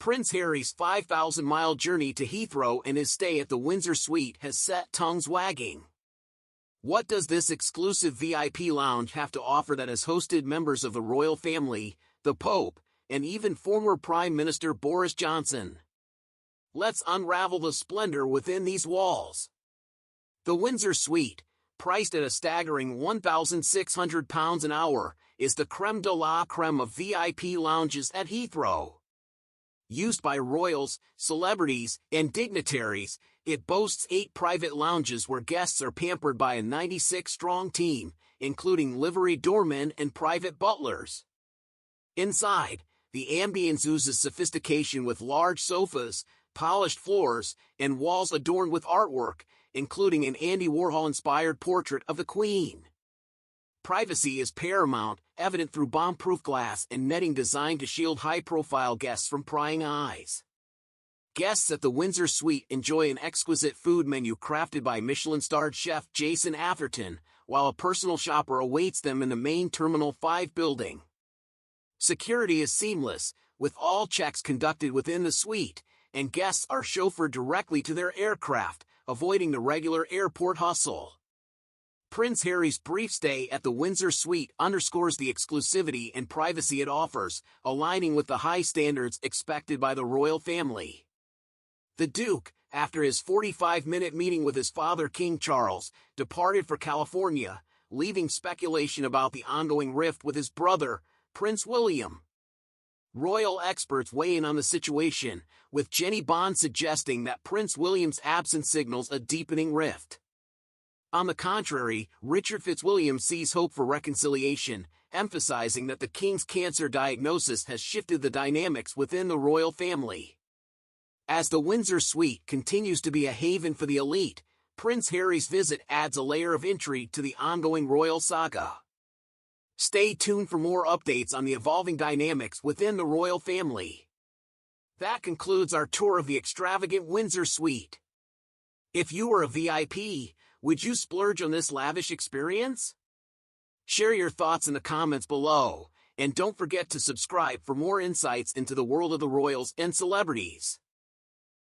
Prince Harry's 5,000-mile journey to Heathrow and his stay at the Windsor Suite has set tongues wagging. What does this exclusive VIP lounge have to offer that has hosted members of the royal family, the Pope, and even former Prime Minister Boris Johnson? Let's unravel the splendor within these walls. The Windsor Suite, priced at a staggering £1,600 an hour, is the creme de la creme of VIP lounges at Heathrow. Used by royals, celebrities, and dignitaries, it boasts 8 private lounges where guests are pampered by a 96-strong team, including livery doormen and private butlers. Inside, the ambience oozes sophistication with large sofas, polished floors, and walls adorned with artwork, including an Andy Warhol-inspired portrait of the Queen. Privacy is paramount, evident through bomb-proof glass and netting designed to shield high-profile guests from prying eyes. Guests at the Windsor Suite enjoy an exquisite food menu crafted by Michelin-starred chef Jason Atherton, while a personal shopper awaits them in the main Terminal 5 building. Security is seamless, with all checks conducted within the suite, and guests are chauffeured directly to their aircraft, avoiding the regular airport hustle. Prince Harry's brief stay at the Windsor Suite underscores the exclusivity and privacy it offers, aligning with the high standards expected by the royal family. The Duke, after his 45-minute meeting with his father King Charles, departed for California, leaving speculation about the ongoing rift with his brother, Prince William. Royal experts weigh in on the situation, with Jenny Bond suggesting that Prince William's absence signals a deepening rift. On the contrary, Richard Fitzwilliam sees hope for reconciliation, emphasizing that the King's cancer diagnosis has shifted the dynamics within the royal family. As the Windsor Suite continues to be a haven for the elite, Prince Harry's visit adds a layer of intrigue to the ongoing royal saga. Stay tuned for more updates on the evolving dynamics within the royal family. That concludes our tour of the extravagant Windsor Suite. If you were a VIP, would you splurge on this lavish experience? Share your thoughts in the comments below, and don't forget to subscribe for more insights into the world of the royals and celebrities.